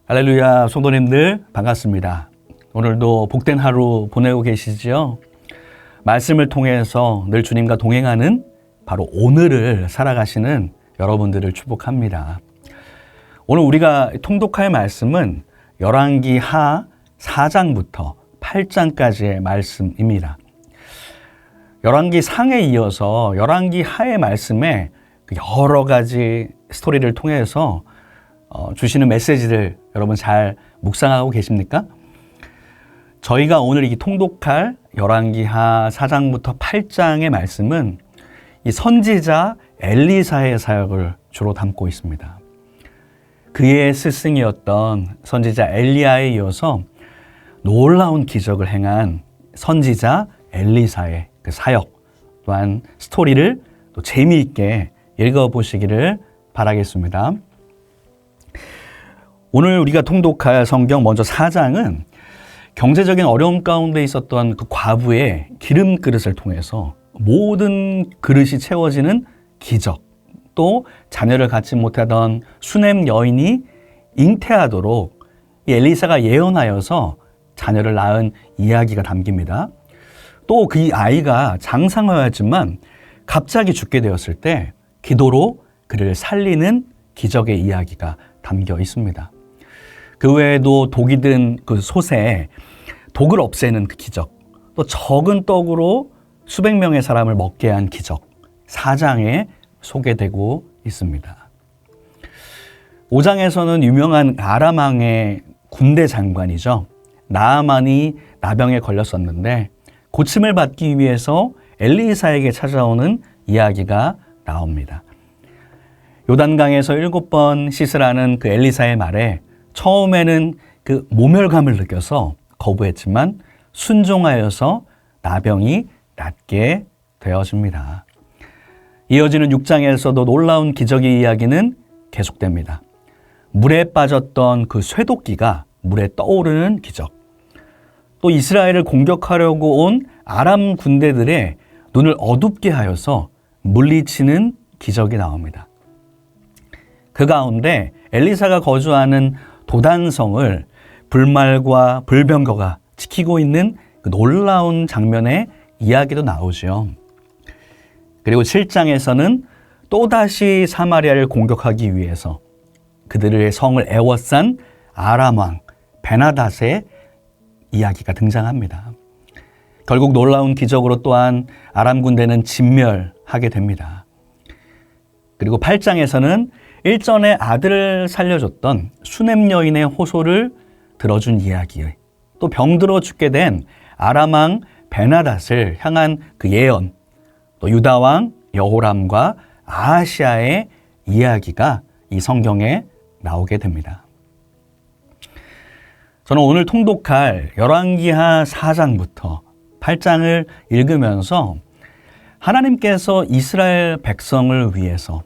할렐루야, 성도님들 반갑습니다. 오늘도 복된 하루 보내고 계시지요? 말씀을 통해서 늘 주님과 동행하는 바로 오늘을 살아가시는 여러분들을 축복합니다. 오늘 우리가 통독할 말씀은 열왕기 하 4장부터 8장까지의 말씀입니다. 열왕기 상에 이어서 열왕기 하의 말씀에 여러 가지 스토리를 통해서 주시는 메시지를 여러분 잘 묵상하고 계십니까? 저희가 오늘 이 통독할 열왕기하 4장부터 8장의 말씀은 이 선지자 엘리사의 사역을 주로 담고 있습니다. 그의 스승이었던 선지자 엘리야에 이어서 놀라운 기적을 행한 선지자 엘리사의 그 사역 또한 스토리를 또 재미있게 읽어보시기를 바라겠습니다. 오늘 우리가 통독할 성경 먼저 4장은 경제적인 어려움 가운데 있었던 그 과부의 기름 그릇을 통해서 모든 그릇이 채워지는 기적, 또 자녀를 갖지 못하던 수넴 여인이 잉태하도록 이 엘리사가 예언하여서 자녀를 낳은 이야기가 담깁니다. 또 그 아이가 장상하였지만 갑자기 죽게 되었을 때 기도로 그를 살리는 기적의 이야기가 담겨 있습니다. 그 외에도 독이 든 그 솥에 독을 없애는 그 기적, 또 적은 떡으로 수백 명의 사람을 먹게 한 기적, 4장에 소개되고 있습니다. 5장에서는 유명한 아람 왕의 군대 장관이죠. 나아만이 나병에 걸렸었는데 고침을 받기 위해서 엘리사에게 찾아오는 이야기가 나옵니다. 요단강에서 7번 씻으라는 그 엘리사의 말에 처음에는 그 모멸감을 느껴서 거부했지만 순종하여서 나병이 낫게 되어집니다. 이어지는 6장에서도 놀라운 기적의 이야기는 계속됩니다. 물에 빠졌던 그 쇠도끼가 물에 떠오르는 기적. 또 이스라엘을 공격하려고 온 아람 군대들의 눈을 어둡게 하여서 물리치는 기적이 나옵니다. 그 가운데 엘리사가 거주하는 도단성을 불말과 불병거가 지키고 있는 그 놀라운 장면의 이야기도 나오죠. 그리고 7장에서는 또다시 사마리아를 공격하기 위해서 그들의 성을 애워싼 아람 왕 베나닷의 이야기가 등장합니다. 결국 놀라운 기적으로 또한 아람 군대는 진멸하게 됩니다. 그리고 8장에서는 일전에 아들을 살려줬던 수넴 여인의 호소를 들어준 이야기, 또 병들어 죽게 된 아람 왕 베나닷을 향한 그 예언, 또 유다 왕 여호람과 아하시아의 이야기가 이 성경에 나오게 됩니다. 저는 오늘 통독할 열왕기하 4장부터 8장을 읽으면서 하나님께서 이스라엘 백성을 위해서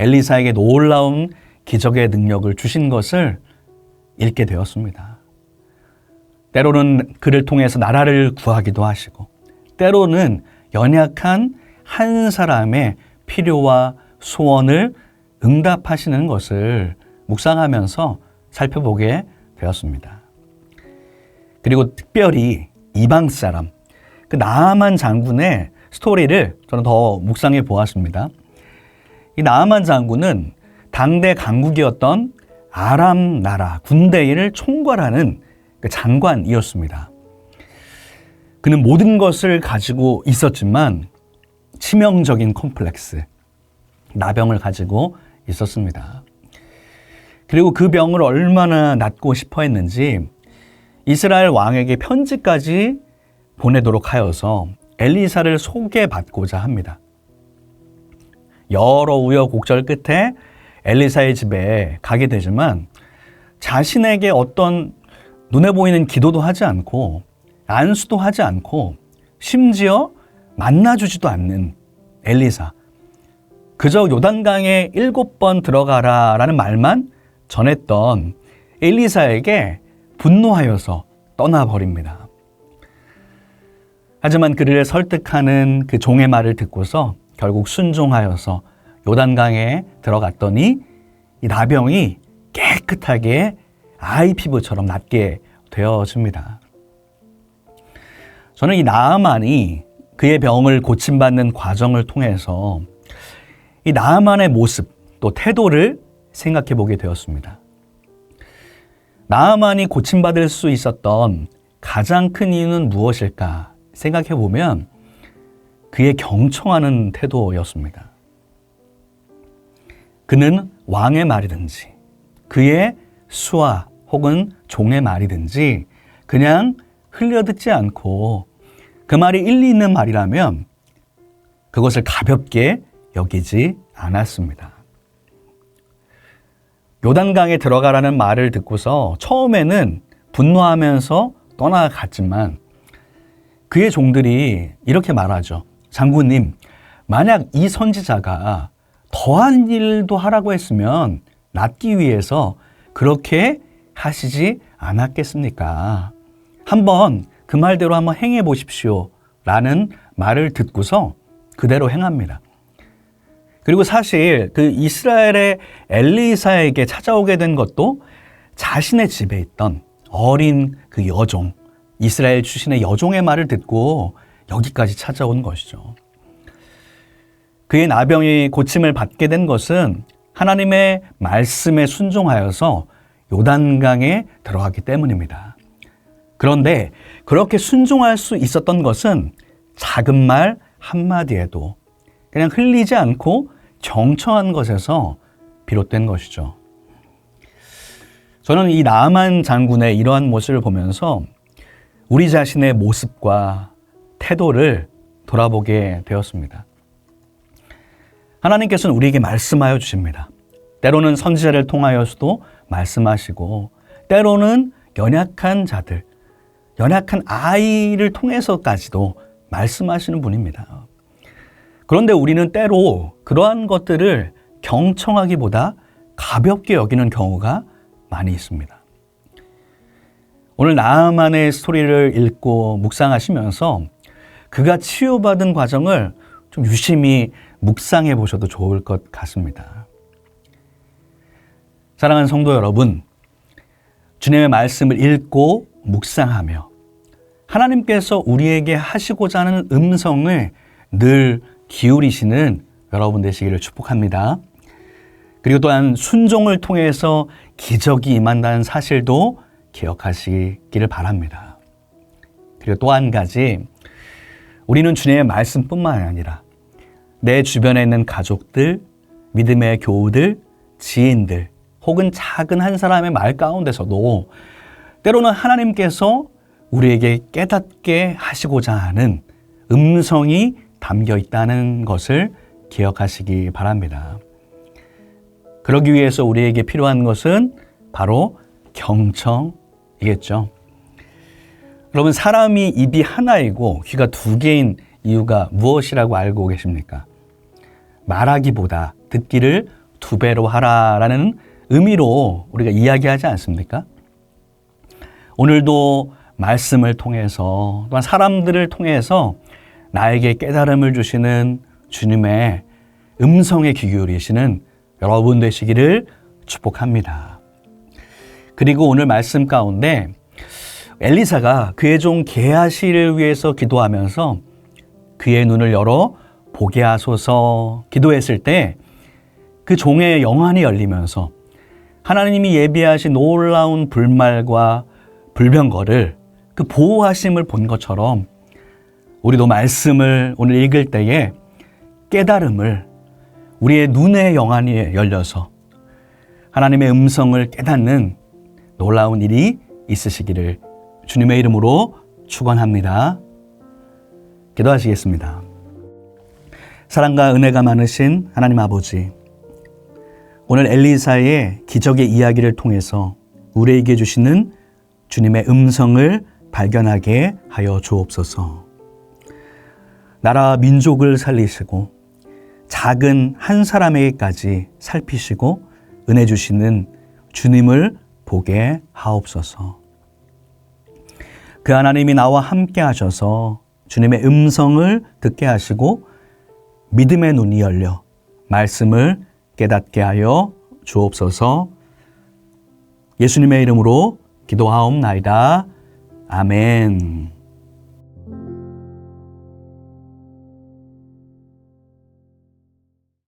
엘리사에게 놀라운 기적의 능력을 주신 것을 읽게 되었습니다. 때로는 그를 통해서 나라를 구하기도 하시고, 때로는 연약한 한 사람의 필요와 소원을 응답하시는 것을 묵상하면서 살펴보게 되었습니다. 그리고 특별히 이방 사람, 그 나아만 장군의 스토리를 저는 더 묵상해 보았습니다. 이 나아만 장군은 당대 강국이었던 아람 나라 군대를 총괄하는 그 장관이었습니다. 그는 모든 것을 가지고 있었지만 치명적인 콤플렉스, 나병을 가지고 있었습니다. 그리고 그 병을 얼마나 낫고 싶어 했는지 이스라엘 왕에게 편지까지 보내도록 하여서 엘리사를 소개받고자 합니다. 여러 우여곡절 끝에 엘리사의 집에 가게 되지만 자신에게 어떤 눈에 보이는 기도도 하지 않고 안수도 하지 않고 심지어 만나주지도 않는 엘리사. 그저 요단강에 7번 들어가라 라는 말만 전했던 엘리사에게 분노하여서 떠나버립니다. 하지만 그를 설득하는 그 종의 말을 듣고서 결국 순종하여서 요단강에 들어갔더니 이 나병이 깨끗하게 아이 피부처럼 낫게 되어집니다. 저는 이 나아만이 그의 병을 고침받는 과정을 통해서 이 나아만의 모습 또 태도를 생각해 보게 되었습니다. 나아만이 고침받을 수 있었던 가장 큰 이유는 무엇일까 생각해 보면 그의 경청하는 태도였습니다. 그는 왕의 말이든지 그의 수하 혹은 종의 말이든지 그냥 흘려듣지 않고 그 말이 일리 있는 말이라면 그것을 가볍게 여기지 않았습니다. 요단강에 들어가라는 말을 듣고서 처음에는 분노하면서 떠나갔지만 그의 종들이 이렇게 말하죠. 장군님, 만약 이 선지자가 더한 일도 하라고 했으면 낫기 위해서 그렇게 하시지 않았겠습니까? 한번 그 말대로 한번 행해 보십시오 라는 말을 듣고서 그대로 행합니다. 그리고 사실 그 이스라엘의 엘리사에게 찾아오게 된 것도 자신의 집에 있던 어린 그 여종, 이스라엘 출신의 여종의 말을 듣고 여기까지 찾아온 것이죠. 그의 나병이 고침을 받게 된 것은 하나님의 말씀에 순종하여서 요단강에 들어갔기 때문입니다. 그런데 그렇게 순종할 수 있었던 것은 작은 말 한마디에도 그냥 흘리지 않고 경청한 것에서 비롯된 것이죠. 저는 이 나아만 장군의 이러한 모습을 보면서 우리 자신의 모습과 태도를 돌아보게 되었습니다. 하나님께서는 우리에게 말씀하여 주십니다. 때로는 선지자를 통하여서도 말씀하시고 때로는 연약한 자들, 연약한 아이를 통해서까지도 말씀하시는 분입니다. 그런데 우리는 때로 그러한 것들을 경청하기보다 가볍게 여기는 경우가 많이 있습니다. 오늘 나아만의 스토리를 읽고 묵상하시면서 그가 치유받은 과정을 좀 유심히 묵상해 보셔도 좋을 것 같습니다. 사랑하는 성도 여러분, 주님의 말씀을 읽고 묵상하며 하나님께서 우리에게 하시고자 하는 음성을 늘 기울이시는 여러분 되시기를 축복합니다. 그리고 또한 순종을 통해서 기적이 임한다는 사실도 기억하시기를 바랍니다. 그리고 또 한 가지, 우리는 주님의 말씀뿐만 아니라 내 주변에 있는 가족들, 믿음의 교우들, 지인들, 혹은 작은 한 사람의 말 가운데서도 때로는 하나님께서 우리에게 깨닫게 하시고자 하는 음성이 담겨 있다는 것을 기억하시기 바랍니다. 그러기 위해서 우리에게 필요한 것은 바로 경청이겠죠. 여러분, 사람이 입이 하나이고 귀가 두 개인 이유가 무엇이라고 알고 계십니까? 말하기보다 듣기를 두 배로 하라라는 의미로 우리가 이야기하지 않습니까? 오늘도 말씀을 통해서 또한 사람들을 통해서 나에게 깨달음을 주시는 주님의 음성에 귀 기울이시는 여러분 되시기를 축복합니다. 그리고 오늘 말씀 가운데 엘리사가 그의 종 게하시를 위해서 기도하면서 그의 눈을 열어 보게 하소서 기도했을 때 그 종의 영안이 열리면서 하나님이 예비하신 놀라운 불말과 불병거를 그 보호하심을 본 것처럼 우리도 말씀을 오늘 읽을 때에 깨달음을 우리의 눈의 영안이 열려서 하나님의 음성을 깨닫는 놀라운 일이 있으시기를 주님의 이름으로 축원합니다. 기도하시겠습니다. 사랑과 은혜가 많으신 하나님 아버지, 오늘 엘리사의 기적의 이야기를 통해서 우리에게 주시는 주님의 음성을 발견하게 하여 주옵소서. 나라 민족을 살리시고 작은 한 사람에게까지 살피시고 은혜 주시는 주님을 보게 하옵소서. 그 하나님이 나와 함께 하셔서 주님의 음성을 듣게 하시고 믿음의 눈이 열려 말씀을 깨닫게 하여 주옵소서. 예수님의 이름으로 기도하옵나이다. 아멘.